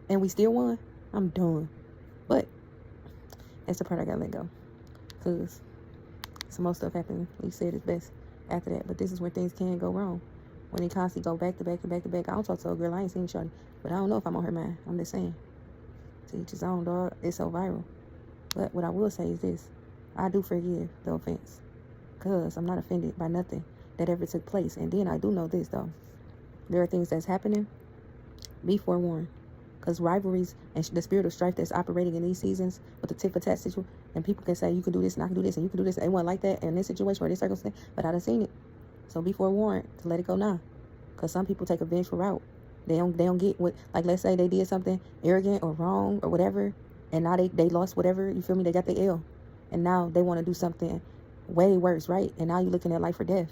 and we still won, I'm done. But that's the part I gotta let go, because some more stuff happened. Lee said it's best after that. But this is where things can go wrong. When they constantly go back to back to back to back. I don't talk to a girl. I ain't seen shorty. But I don't know if I'm on her mind. I'm just saying. To each his own, dog. It's so viral. But what I will say is this. I do forgive the offense. Because I'm not offended by nothing that ever took place. And then I do know this, though. There are things that's happening. Be forewarned. Because rivalries and the spirit of strife that's operating in these seasons with the tit for tat situation, and people can say, you can do this and I can do this and you can do this. It wasn't like that in this situation or this circumstance, but I done seen it. So be forewarned to let it go now. Because some people take a vengeful route. They don't get what, like, let's say they did something arrogant or wrong or whatever, and now they lost whatever, you feel me? They got the L. And now they want to do something way worse, right? And now you're looking at life or death.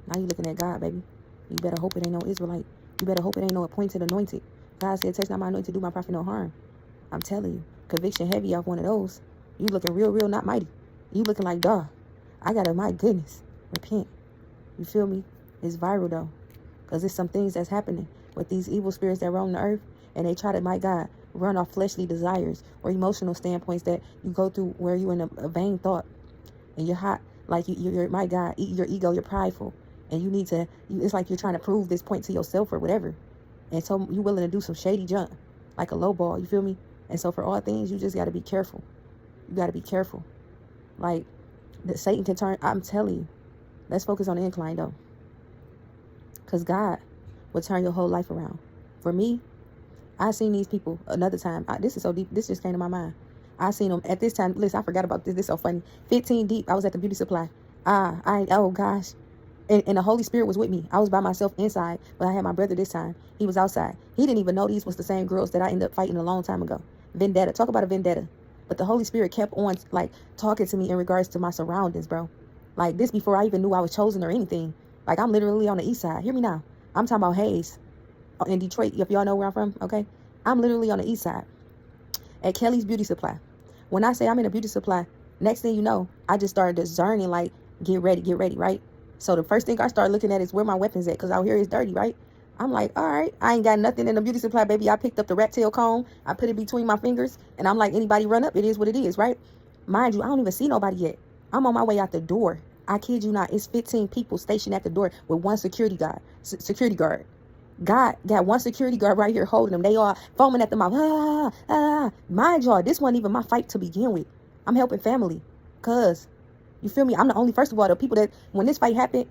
Now you're looking at God, baby. You better hope it ain't no Israelite. You better hope it ain't no appointed anointed. God said, touch not my anointed, do my prophet no harm. I'm telling you, conviction heavy off one of those. You looking real, not mighty. You looking like, dog, I gotta, my goodness, repent. You feel me? It's viral, though. Because there's some things that's happening with these evil spirits that roam the earth. And they try to, my God, run off fleshly desires or emotional standpoints that you go through where you're in a vain thought. And you're hot. Like, you're, my God, your ego, you're prideful. And you need to, it's like you're trying to prove this point to yourself or whatever. And so you're willing to do some shady junk. Like a low ball, you feel me? And so for all things, you just got to be careful. You got to be careful. Like, Satan can turn, I'm telling you. Let's focus on the incline, though. Because God will turn your whole life around. For me, I seen these people another time. This is so deep. This just came to my mind. I seen them at this time. Listen, I forgot about this. This is so funny. 15 deep. I was at the beauty supply. Oh gosh. And the Holy Spirit was with me. I was by myself inside, but I had my brother this time. He was outside. He didn't even know these was the same girls that I ended up fighting a long time ago. Vendetta. Talk about a vendetta. But the Holy Spirit kept on, like, talking to me in regards to my surroundings, bro. Like, this before I even knew I was chosen or anything. Like, I'm literally on the east side. Hear me now. I'm talking about Hayes in Detroit. If y'all know where I'm from, okay? I'm literally on the east side at Kelly's Beauty Supply. When I say I'm in a beauty supply, next thing you know, I just started discerning, like, get ready, right? So the first thing I started looking at is where my weapons at, because out here it's dirty, right? I'm like, all right, I ain't got nothing in the beauty supply, baby. I picked up the rat tail comb. I put it between my fingers, and I'm like, anybody run up, it is what it is, right? Mind you, I don't even see nobody yet. I'm on my way out the door. I kid you not, it's 15 people stationed at the door with one security guard. God got one security guard right here holding them. They all foaming at the mouth. Mind y'all, this wasn't even my fight to begin with. I'm helping family. Cause, you feel me? I'm the only, first of all, the people that, when this fight happened,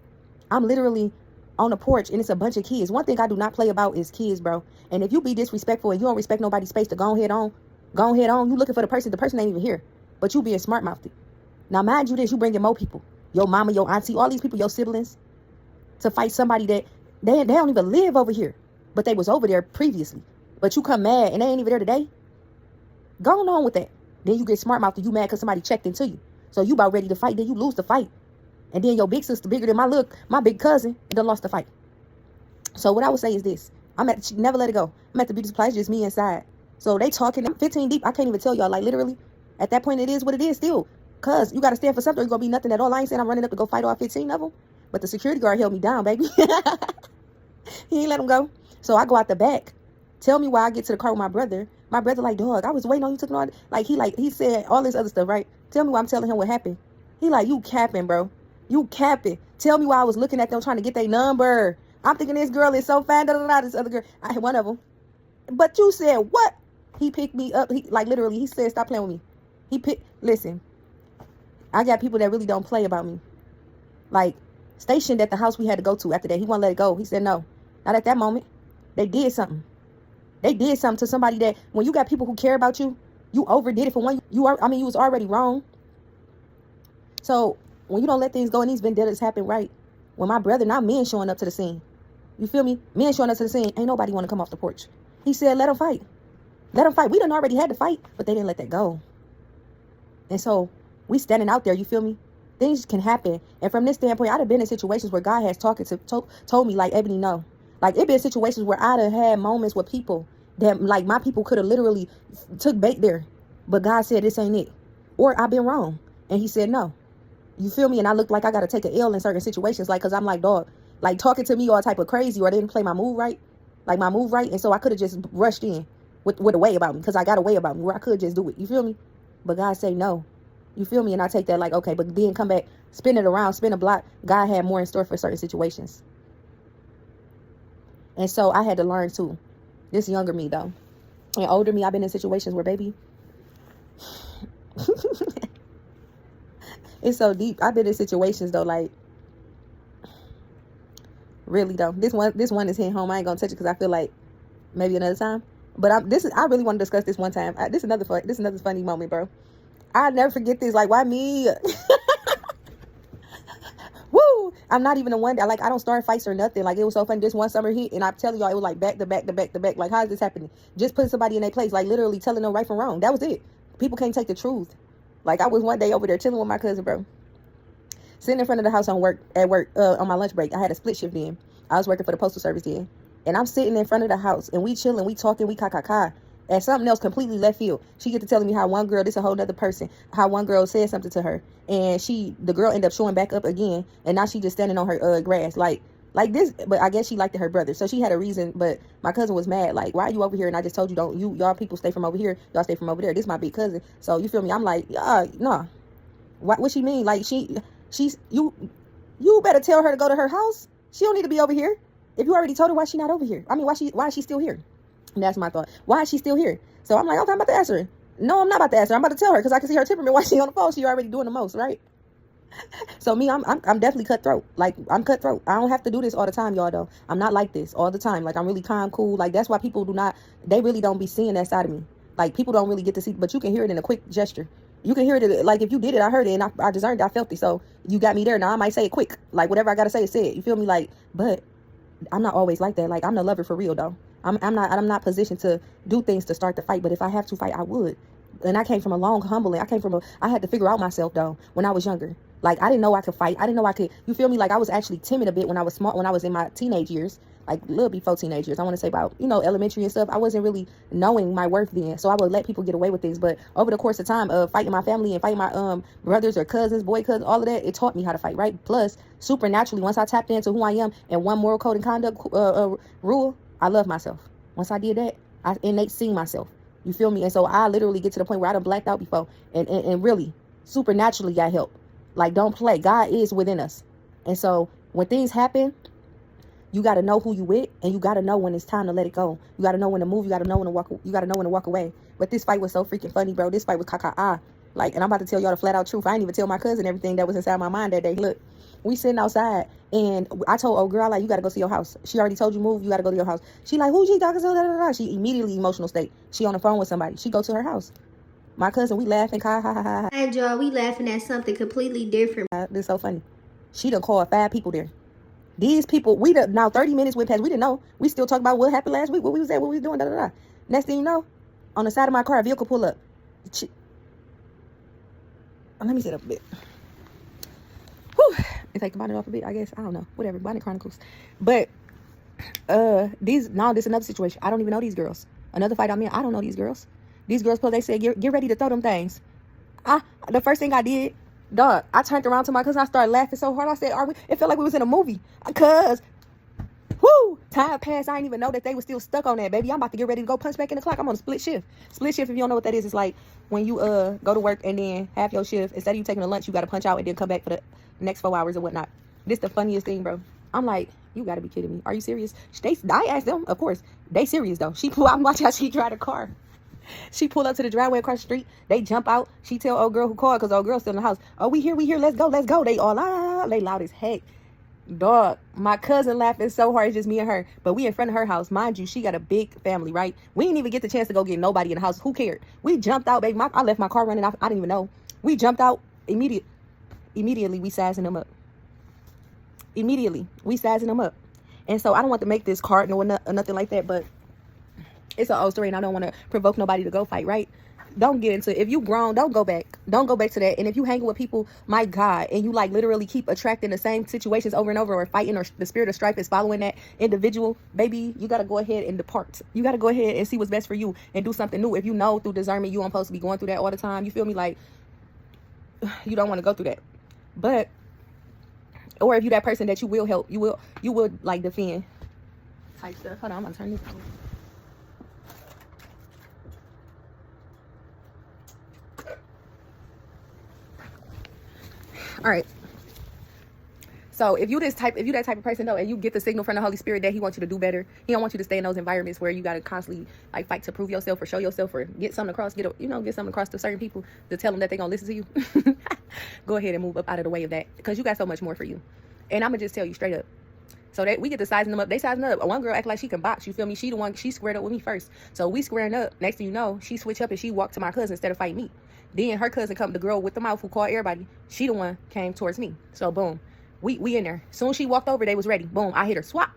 I'm literally on the porch and it's a bunch of kids. One thing I do not play about is kids, bro. And if you be disrespectful and you don't respect nobody's space to go ahead on. You looking for the person ain't even here. But you being smart-mouthed. Now, mind you this, you bringing more people. Your mama, your auntie, all these people, your siblings, to fight somebody that they don't even live over here. But they was over there previously. But you come mad and they ain't even there today. Go on with that. Then you get smart-mouthed and you mad because somebody checked into you. So you about ready to fight, then you lose the fight. And then your big sister, bigger than my big cousin, done lost the fight. So what I would say is this. Never let it go. I'm at the beauty supply, it's just me inside. So they talking, I'm 15 deep. I can't even tell y'all, like, literally, at that point, it is what it is still. Because you got to stand for something, or you're going to be nothing at all. I ain't saying I'm running up to go fight all 15 of them. But the security guard held me down, baby. He ain't let him go. So I go out the back. Tell me why I get to the car with my brother. My brother like, dog, I was waiting on you. Took on. He said all this other stuff, right? Tell me why I'm telling him what happened. He like, you capping, bro. You capping. Tell me why I was looking at them trying to get their number. I'm thinking this girl is so fine. This other girl. I had one of them. But you said what? He picked me up. He literally, he said, stop playing with me. Listen, I got people that really don't play about me. Like, stationed at the house we had to go to after that. He won't let it go. He said no. Not at that moment. They did something. They did something to somebody that, when you got people who care about you, you overdid it for one. You was already wrong. So when you don't let things go and these vendettas happen, right? When my brother, now men showing up to the scene. You feel me? Men showing up to the scene. Ain't nobody want to come off the porch. He said, let them fight. Let them fight. We done already had to fight, but they didn't let that go. And so we standing out there, you feel me? Things can happen. And from this standpoint, I'd have been in situations where God has told me, like, Ebony, no. Like, it been situations where I'd have had moments with people that, like, my people could have literally took bait there. But God said, this ain't it. Or I've been wrong. And he said, no. You feel me? And I look like I got to take an L in certain situations. Like, because I'm like, dog, like, talking to me all type of crazy, or I didn't play my move right. Like, my move right. And so I could have just rushed in. with a way about me, because I got a way about me where I could just do it. You feel me? But God say no. You feel me? And I take that like, okay, but then come back, spin it around, spin a block. God had more in store for certain situations. And so I had to learn too. This younger me though. And older me, I've been in situations where, baby, it's so deep. I've been in situations though, like, really though. This one is hitting home. I ain't gonna touch it because I feel like maybe another time. But I really want to discuss this one time. This is another funny moment, bro. I'll never forget this. Like, why me? Woo! I'm not even the one that, like, I don't start fights or nothing. Like, it was so funny. This one summer hit, and I'm telling y'all, it was like back to back to back to back. Like, how is this happening? Just putting somebody in their place, like literally telling them right from wrong. That was it. People can't take the truth. Like, I was one day over there chilling with my cousin, bro, sitting in front of the house on my lunch break. I had a split shift then. I was working for the postal service then, and I'm sitting in front of the house, and we chilling, we talking, we ka. And something else completely left field. She get to telling me how one girl, this a whole nother person, how one girl said something to her, and the girl ended up showing back up again, and now she just standing on her grass, like this. But I guess she liked her brother, so she had a reason. But my cousin was mad, like, why are you over here? And I just told you, y'all people stay from over here, y'all stay from over there. This my big cousin, so you feel me? I'm like, nah. What she mean? Like, you better tell her to go to her house. She don't need to be over here. If you already told her, why she not over here? I mean, why is she still here? And that's my thought. Why is she still here? So I'm like, okay, I'm about to answer her. No, I'm not about to answer her. I'm about to tell her, because I can see her temperament while she on the phone. She already doing the most, right? So me, I'm definitely cutthroat. Like, I'm cutthroat. I don't have to do this all the time, y'all, though. I'm not like this all the time. Like, I'm really calm, cool. Like, that's why people they really don't be seeing that side of me. Like, people don't really get to see, but you can hear it in a quick gesture. You can hear it, like, if you did it, I heard it, and I discerned it, I felt it. So you got me there. Now I might say it quick. Like, whatever I got to say is said. You feel me? Like, but I'm not always like that. Like, I'm the lover for real, though. I'm not positioned to do things to start the fight, but if I have to fight, I would. And I came from a long humbling. I had to figure out myself, though, when I was younger. Like, I didn't know I could fight. I didn't know I could, you feel me? Like, I was actually timid a bit when I was small, when I was in my teenage years, like a little before teenage years. I want to say about, elementary and stuff. I wasn't really knowing my worth then. So I would let people get away with things. But over the course of time of fighting my family and fighting my brothers or cousins, boy cousins, all of that, it taught me how to fight, right? Plus, supernaturally, once I tapped into who I am and one moral code and conduct rule, I love myself. Once I did that, I innate seen myself. You feel me? And so I literally get to the point where I done blacked out before and really supernaturally got help. Like, don't play. God is within us. And so when things happen, you got to know who you with, and you got to know when it's time to let it go. You got to know when to move. You got to know when to walk. You got to know when to walk away. But this fight was so freaking funny, bro. This fight was ka. Like, and I'm about to tell y'all the flat out truth. I didn't even tell my cousin everything that was inside my mind that day. Look, we sitting outside, and I told old girl, like, you got to go to your house. She already told you move. You got to go to your house. She like, who she talking to? She immediately emotional state. She on the phone with somebody. She go to her house. My cousin, we laughing, ha. And y'all, we laughing at something completely different. This is so funny. She done called 5 people there. These people, now 30 minutes went past. We didn't know. We still talk about what happened last week, what we was at, what we was doing, Next thing you know, on the side of my car, a vehicle pull up. Let me sit up a bit. Whew. It's like the bonnet off a bit, I guess. I don't know. Whatever. Bonnet Chronicles. But this another situation. I don't even know these girls. Another fight I'm in. I don't know these girls. These girls, they said, get ready to throw them things. The first thing I did, dog, I turned around to my cousin. I started laughing so hard. I said, it felt like we was in a movie. Because, time passed. I didn't even know that they were still stuck on that, baby. I'm about to get ready to go punch back in the clock. I'm on a split shift. Split shift, if you don't know what that is, it's like when you go to work and then have your shift. Instead of you taking a lunch, you got to punch out and then come back for the next 4 hours or whatnot. This the funniest thing, bro. I'm like, you got to be kidding me. Are you serious? I asked them, of course. They serious, though. I'm watching how she drive the car. She pulled up to the driveway across the street. They jump out. She tell old girl who called, because old girl's still in the house. Oh, we here. Let's go. They all they loud as heck. Dog, my cousin laughing so hard. It's just me and her. But we in front of her house. Mind you, she got a big family, right? We didn't even get the chance to go get nobody in the house. Who cared? We jumped out, baby. I left my car running. I didn't even know. We jumped out immediately. We sizing them up. And so I don't want to make this card or nothing like that, but it's an old story, and I don't want to provoke nobody to go fight, right? Don't get into it. If you grown, don't go back to that. And if you hang with people, my God, and you like literally keep attracting the same situations over and over, or fighting, or the spirit of strife is following that individual, baby, you got to go ahead and depart. You got to go ahead and see what's best for you and do something new. If you know through discernment you aren't supposed to be going through that all the time, you feel me? Like, you don't want to go through that. But, or if you that person that you will help, you will like defend type stuff. Hold on, I'm gonna turn this on. All right. So if you that type of person though, and you get the signal from the Holy Spirit that He wants you to do better, He don't want you to stay in those environments where you gotta constantly like fight to prove yourself or show yourself or get something across, get something across to certain people to tell them that they're gonna listen to you. Go ahead and move up out of the way of that, because you got so much more for you. And I'm gonna just tell you straight up. So that we get to sizing them up. They sizing up. One girl act like she can box. You feel me? She the one. She squared up with me first. So we squaring up. Next thing you know, she switch up and she walked to my cousin instead of fighting me. Then her cousin come, the girl with the mouth who called everybody. She the one came towards me. So boom. We in there. Soon as she walked over, they was ready. Boom, I hit her. Swap.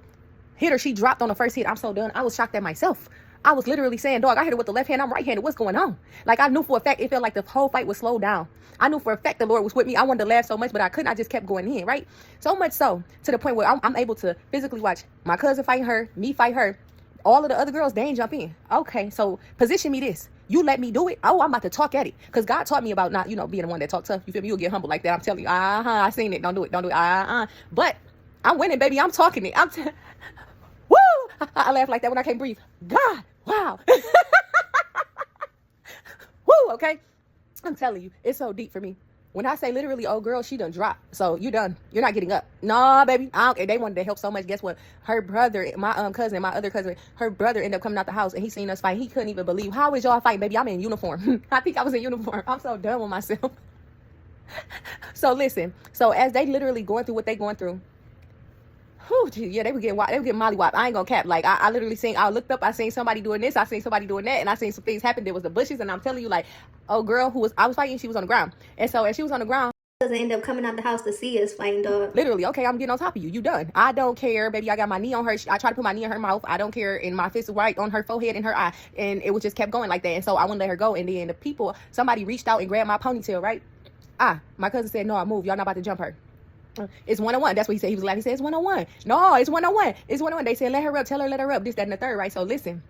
Hit her. She dropped on the first hit. I'm so done. I was shocked at myself. I was literally saying, dog, I hit her with the left hand. I'm right-handed. What's going on? Like, I knew for a fact, it felt like the whole fight was slowed down. I knew for a fact the Lord was with me. I wanted to laugh so much, but I couldn't. I just kept going in, right? So much so, to the point where I'm able to physically watch my cousin fight her, me fight her. All of the other girls, they ain't jump in. Okay, so position me this. You let me do it. Oh, I'm about to talk at it. Because God taught me about not, being the one that talk tough. You feel me? You'll get humble like that. I'm telling you. I seen it. Don't do it. Don't do it. But I'm winning, baby. I'm talking it. Woo! I laugh like that when I can't breathe. God, wow. Woo, okay? I'm telling you, it's so deep for me. When I say literally, oh girl, she done dropped. So you done. You're not getting up. Nah, baby. I don't care. They wanted to help so much. Guess what? Her brother, my cousin, my other cousin, her brother ended up coming out the house and he seen us fight. He couldn't even believe. How is y'all fighting, baby? I'm in uniform. I think I was in uniform. I'm so done with myself. So listen. So as they literally going through what they going through, yeah, they were getting mollywop. I ain't gonna cap. Like I literally seen. I looked up. I seen somebody doing this. I seen somebody doing that, and I seen some things happen. There was the bushes, and I'm telling you, like, oh girl, I was fighting. She was on the ground, and so as she was on the ground, Doesn't end up coming out the house to see us fighting, dog. Literally, okay, I'm getting on top of you. You done. I don't care, baby. I got my knee on her. I tried to put my knee in her mouth. I don't care. And my fist right on her forehead and her eye, and it was just kept going like that. And so I wouldn't let her go. And then somebody reached out and grabbed my ponytail. Right? My cousin said, "No, I move. Y'all not about to jump her." It's 1-on-1. That's what he said. He was laughing. He said, it's 1-on-1. No, it's 1-on-1. It's 1-on-1. They said, let her up. Tell her, let her up. This, that, and the third, right? So listen,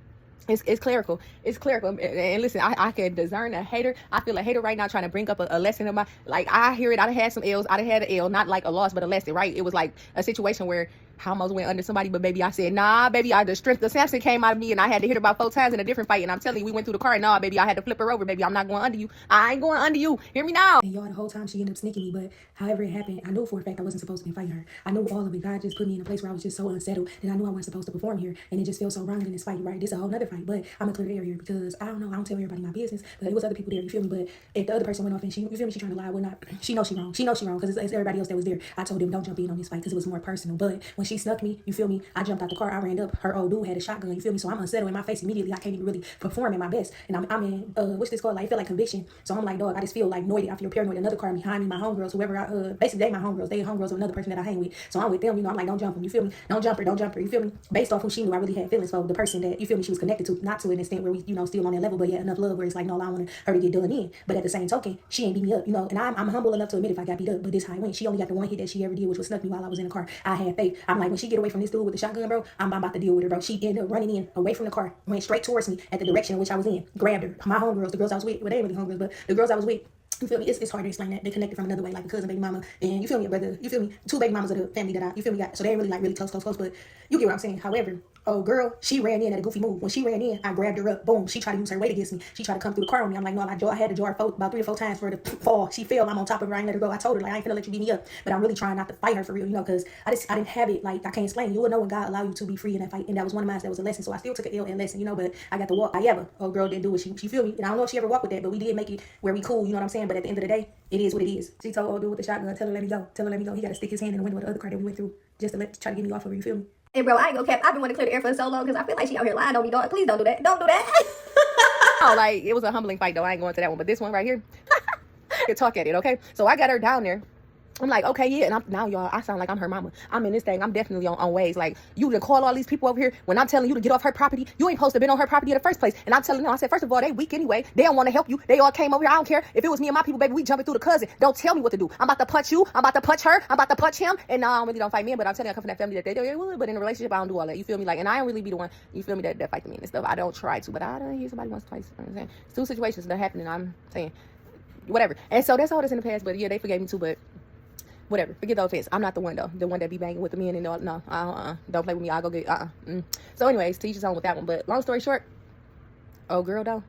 it's clerical. It's clerical. And listen, I can discern a hater. I feel a hater right now trying to bring up a lesson in my, like, I hear it. I done had some L's. I done had an L, not like a loss, but a lesson, right? It was like a situation where I almost went under somebody, but baby, I said, nah, baby, the strength of Samson came out of me, and I had to hit her about 4 times in a different fight. And I'm telling you, we went through the car, and nah, baby, I had to flip her over, baby. I'm not going under you. I ain't going under you. Hear me now. And y'all, the whole time she ended up sneaking me, but however it happened, I knew for a fact I wasn't supposed to be fighting her. I knew all of it. God just put me in a place where I was just so unsettled that I knew I wasn't supposed to perform here, and it just felt so wrong in this fight, right? This is a whole nother fight, but I'm gonna clear the air here because I don't know. I don't tell everybody my business, but it was other people there. You feel me? But if the other person went off and you feel me, she trying to lie, well, not. She knows she wrong. She knows she wrong because it's everybody else that was there. I told them don't jump in on this fight because it was more personal. But when she snuck me, you feel me? I jumped out the car. I ran up. Her old dude had a shotgun. You feel me? So I'm unsettled in my face immediately. I can't even really perform at my best, and I'm in what's this called? Like, I feel like conviction. So I'm like, dog, I just feel like noited. I feel paranoid. Another car behind me, my homegirls, whoever basically they my homegirls. They homegirls of another person that I hang with. So I'm with them. You know, I'm like, don't jump them. You feel me? Don't jump her. Don't jump her. You feel me? Based off who she knew, I really had feelings for the person that you feel me. She was connected to, not to an extent where we, still on that level, but yet enough love where it's like, no, I want her to get done in. But at the same token, she ain't beat me up, and I'm humble enough to admit if I got beat up. But this how it went. She only got the one hit that she ever did, which was snuck me while I was in the car. I had faith. I'm like, when she get away from this dude with the shotgun, bro, I'm about to deal with her, bro. She ended up running in away from the car, went straight towards me at the direction in which I was in, grabbed her. My homegirls, the girls I was with, well, they ain't really homegirls, but the girls I was with. You feel me? It's hard to explain that. They connected from another way, like a cousin, baby mama, and you feel me, a brother. You feel me? 2 baby mamas of the family that you feel me, got. So they ain't really like really close, but you get what I'm saying. However, oh girl, she ran in at a goofy move. When she ran in, I grabbed her up. Boom. She tried to use her weight against me. She tried to come through the car with me. I'm like, no, I had to jar her about 3 or 4 times for her to fall. She fell. I'm on top of her. I ain't let her go. I told her like I ain't gonna let you beat me up, but I'm really trying not to fight her for real, because I didn't have it. Like I can't explain. You will know when God allow you to be free in that fight, and that was one of mine. That was a lesson. So I still took an L and lesson, but I got to walk. Oh girl didn't do it. She feel me, and I don't know if she ever walked with that, but we did make it where we cool. You know what I'm saying? But at the end of the day, it is what it is. She told old dude with the shotgun, tell her let me go. Tell her let me go. He got to stick his hand in the window of the other car that we went through just to try to get me off of her. You feel me? Hey, bro, I ain't gonna cap. I've been wanting to clear the air for so long because I feel like she out here lying on me, dog. Please don't do that. Don't do that. Oh, like, it was a humbling fight, though. I ain't going to that one. But this one right here, you talk at it, okay? So I got her down there. I'm like, okay, yeah. And now, y'all, I sound like I'm her mama. I'm in this thing. I'm definitely on ways. Like, you to call all these people over here when I'm telling you to get off her property. You ain't supposed to have been on her property in the first place. And I'm telling them, I said, first of all, they weak anyway. They don't want to help you. They all came over here. I don't care. If it was me and my people, baby, we jumping through the cousin. Don't tell me what to do. I'm about to punch you. I'm about to punch her. I'm about to punch him. And I really don't fight men, but I'm telling you, I come from that family that they would. But in a relationship, I don't do all that. You feel me? Like, and I don't really be the one, you feel me, that fight the men and stuff. I don't try to, but I don't hear somebody once, twice. You know what I'm saying? It's 2 situations that happen, and I'm saying, whatever. And so that's all that's in the past, but yeah, they forgave me too, but whatever. Forget the offense. I'm not the one, though. The one that be banging with the men and all. No. Don't play with me. I'll go get, So anyways, to each his own with that one. But long story short, oh girl, though,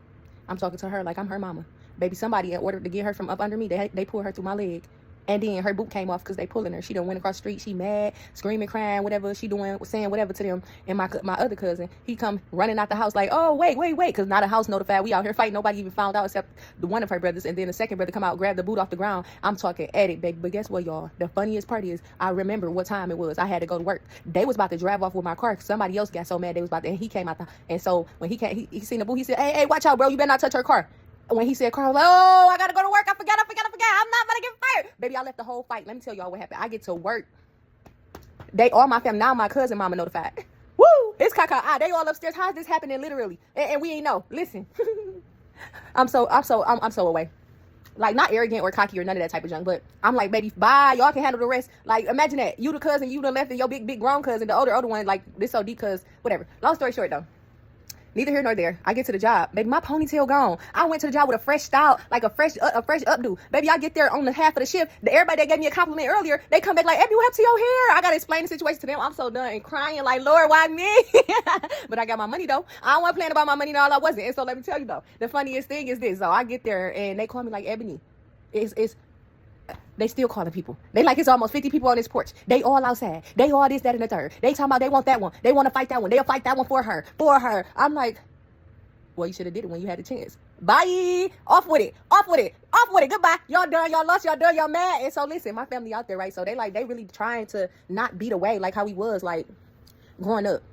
I'm talking to her like I'm her mama. Baby, somebody, in order to get her from up under me, they pulled her through my leg And then her boot came off because they pulling her. She done went across the street. She mad, screaming, crying, whatever she doing, saying whatever to them. And my other cousin, he come running out the house like, oh, wait. Because not a house notified. We out here fighting. Nobody even found out except the one of her brothers. And then the second brother come out, grab the boot off the ground. I'm talking edit, baby. But guess what, y'all? The funniest part is I remember what time it was. I had to go to work. They was about to drive off with my car. Somebody else got so mad they was about to, and he came out. And so when he came, he seen the boot. He said, hey, watch out, bro. You better not touch her car. When he said car, I was like, oh, I gotta go to work. I forgot. I'm not gonna get fired. Baby, I left the whole fight. Let me tell y'all what happened. I get to work. All my family, now my cousin mama notified. Woo! It's caca. They all upstairs. How is this happening literally? And we ain't know. Listen. I'm so away. Like, not arrogant or cocky or none of that type of junk, but I'm like, baby, bye. Y'all can handle the rest. Like, imagine that. You the cousin, you done left, and your big grown cousin, the older one, like, this so deep, cause whatever. Long story short though. Neither here nor there. I get to the job. Baby, my ponytail gone. I went to the job with a fresh style, like a fresh updo. Baby, I get there on the half of the shift. Everybody that gave me a compliment earlier, they come back like, Abby, what happened to your hair? I got to explain the situation to them. I'm so done and crying like, Lord, why me? But I got my money, though. I don't want to plan about my money, no, all I wasn't. And so let me tell you, though, the funniest thing is this. So I get there, and they call me like, Ebony, they still calling people. They like, it's almost 50 people on this porch. They all outside. They all this, that, and the third. They talking about they want that one. They want to fight that one. They'll fight that one for her. I'm like, well, you should have did it when you had the chance. Bye. Off with it. Goodbye. Y'all done. Y'all lost. Y'all done. Y'all mad. And so listen, my family out there, right? So they really trying to not beat away like how we was like growing up.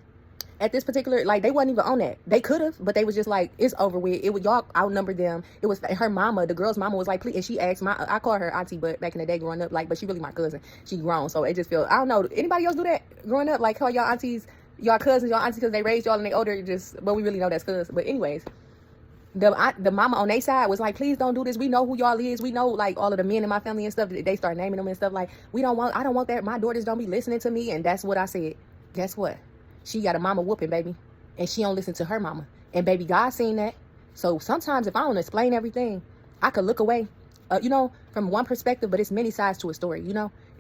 At this particular, like, they wasn't even on that. They could have, but they was just like, it's over with. It was, y'all outnumbered them. It was her mama, the girl's mama was like, please. And she asked I call her auntie, but back in the day growing up, like, but she really my cousin. She grown. So it just feel, I don't know. Anybody else do that growing up? Like, call y'all aunties, y'all cousins, y'all aunties because they raised y'all and they older, but we really know that's cuz. But anyways, the mama on their side was like, please don't do this. We know who y'all is. We know, like, all of the men in my family and stuff. They start naming them and stuff like, I don't want that. My daughters don't be listening to me. And that's what I said. Guess what? She got a mama whooping, baby. And she don't listen to her mama. And baby, God seen that. So sometimes if I don't explain everything, I could look away, from one perspective, but it's many sides to a story,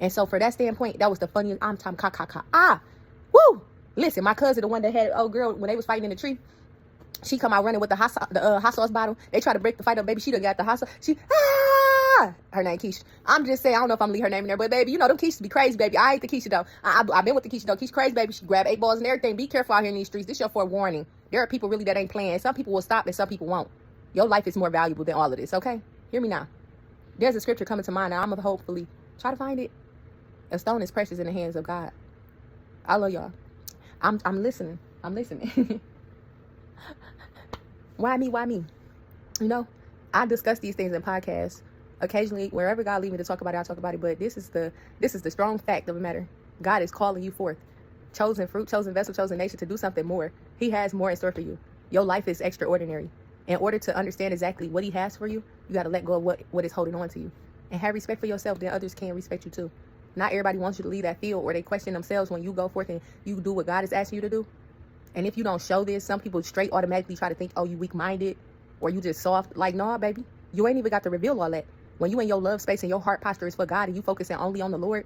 And so for that standpoint, that was the funniest. I'm talking woo! Listen, my cousin, the one that had old girl when they was fighting in the tree, she come out running with the hot sauce bottle. They try to break the fight up, baby. She done got the hot sauce. Her name Keisha. I'm just saying, I don't know if I'm gonna leave her name in there, but baby, them Keishas be crazy, baby. I ain't the Keisha though. I've been with the Keisha though. Keisha crazy, baby. She grab 8 balls and everything. Be careful out here in these streets. This your forewarning. There are people really that ain't playing. Some people will stop and some people won't. Your life is more valuable than all of this, okay? Hear me now. There's a scripture coming to mind now. I'm gonna hopefully try to find it. A stone is precious in the hands of God. I love y'all. I'm listening. Why me? I discuss these things in podcasts. Occasionally, wherever God lead me to talk about it, I'll talk about it. But this is the strong fact of the matter. God is calling you forth. Chosen fruit, chosen vessel, chosen nation to do something more. He has more in store for you. Your life is extraordinary. In order to understand exactly what he has for you, you got to let go of what is holding on to you. And have respect for yourself, then others can respect you too. Not everybody wants you to leave that field or they question themselves when you go forth and you do what God is asking you to do. And if you don't show this, some people straight automatically try to think, oh, you weak-minded or you just soft. Like, nah, baby. You ain't even got to reveal all that. When you in your love space and your heart posture is for God and you focusing only on the Lord,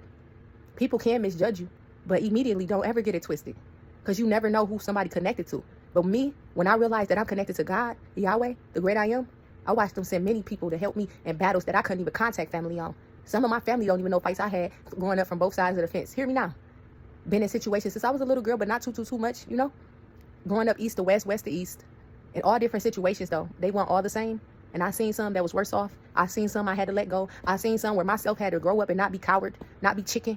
people can misjudge you. But immediately, don't ever get it twisted. Because you never know who somebody connected to. But me, when I realized that I'm connected to God, Yahweh, the great I am, I watched them send many people to help me in battles that I couldn't even contact family on. Some of my family don't even know fights I had growing up from both sides of the fence. Hear me now. Been in situations since I was a little girl, but not too much, Growing up east to west, west to east. In all different situations, though. They weren't all the same. And I seen some that was worse off. I seen some I had to let go. I seen some where myself had to grow up and not be coward, not be chicken.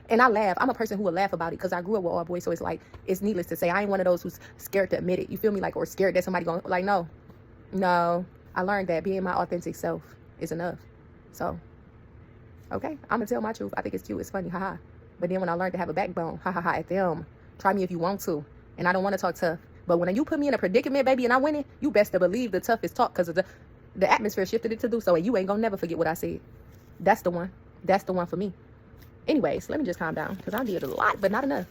And I laugh. I'm a person who will laugh about it because I grew up with all boys. So it's like, it's needless to say, I ain't one of those who's scared to admit it. You feel me? Like, or scared that somebody going, like, no. I learned that being my authentic self is enough. So, okay, I'm going to tell my truth. I think it's cute. It's funny. Haha. But then when I learned to have a backbone, at them, try me if you want to. And I don't want to talk tough. But when you put me in a predicament, baby, and I win it, you best to believe the toughest talk because of the atmosphere shifted it to do so. And you ain't going to never forget what I said. That's the one. That's the one for me. Anyways, let me just calm down because I did a lot, but not enough.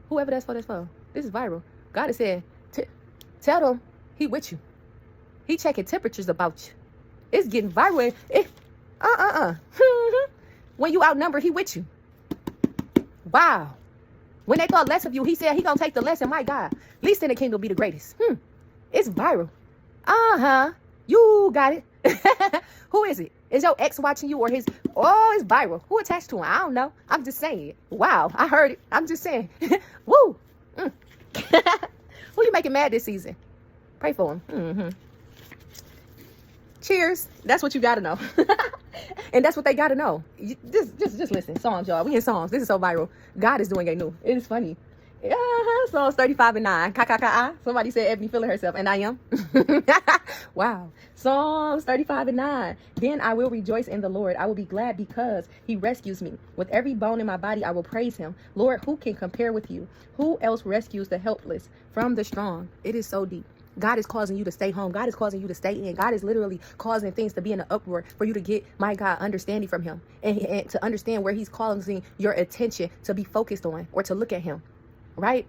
Whoever that's for, that's for. This is viral. God has said, tell them he with you. He checking temperatures about you. It's getting viral. When you outnumber, he with you. Wow. When they thought less of you, he said he gonna take the lesson. My God, least in the kingdom will be the greatest. It's viral. You got it. Who is it? Is your ex watching you, or his? Oh, it's viral. Who attached to him? I don't know. I'm just saying. Wow, I heard it. I'm just saying. Woo. Mm. Who you making mad this season? Pray for him. Mm-hmm. Cheers. That's what you gotta know. And that's what they gotta know. Just listen. Songs, y'all. We in songs. This is so viral. God is doing a new. It is funny. Psalms 35:9. Somebody said Ebony feeling herself, and I am. Wow. Psalms 35:9. Then I will rejoice in the Lord. I will be glad because he rescues me. With every bone in my body, I will praise him. Lord, who can compare with you? Who else rescues the helpless from the strong? It is so deep. God is causing you to stay home. God is causing you to stay in. God is literally causing things to be in an uproar for you to get, my God, understanding from him, and to understand where he's causing your attention to be focused on, or to look at him. Right?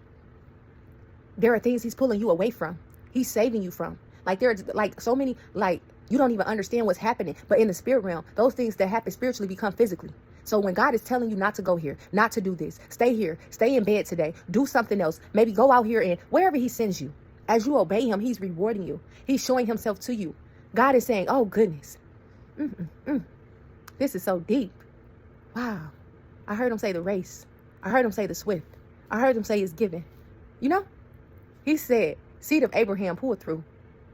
There are things he's pulling you away from. He's saving you from. Like, there's like so many, like, you don't even understand what's happening. But in the spirit realm, those things that happen spiritually become physically. So when God is telling you not to go here, not to do this, stay here, stay in bed today, do something else, maybe go out here and wherever he sends you, as you obey him, he's rewarding you. He's showing himself to you. God is saying, oh goodness, this is so deep. Wow. I heard him say the race. I heard him say the swift. I heard him say it's given. You know, he said, seed of Abraham pull through.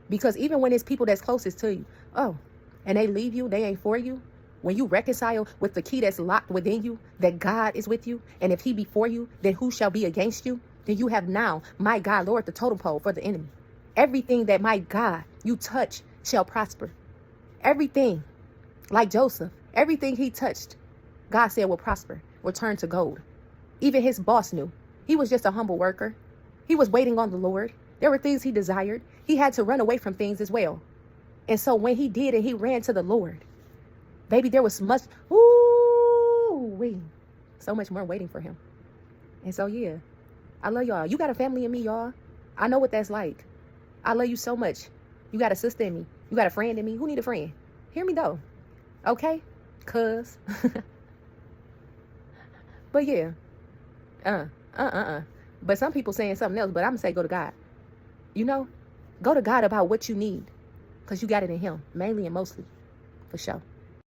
Because even when it's people that's closest to you, and they leave you, they ain't for you. When you reconcile with the key that's locked within you, that God is with you, and if he be for you, then who shall be against you? Then you have now, my God, lowered the totem pole for the enemy. Everything that, my God, you touch shall prosper. Everything, like Joseph, everything he touched, God said will prosper, will turn to gold. Even his boss knew. He was just a humble worker. He was waiting on the Lord. There were things he desired. He had to run away from things as well. And so when he did and he ran to the Lord, baby, there was so much more waiting for him. And so, yeah, I love y'all. You got a family in me, y'all. I know what that's like. I love you so much. You got a sister in me. You got a friend in me. Who need a friend? Hear me though. Okay? Cuz. But yeah. But some people saying something else, but I'm going to say go to God. You know? Go to God about what you need. Because you got it in him. Mainly and mostly. For sure.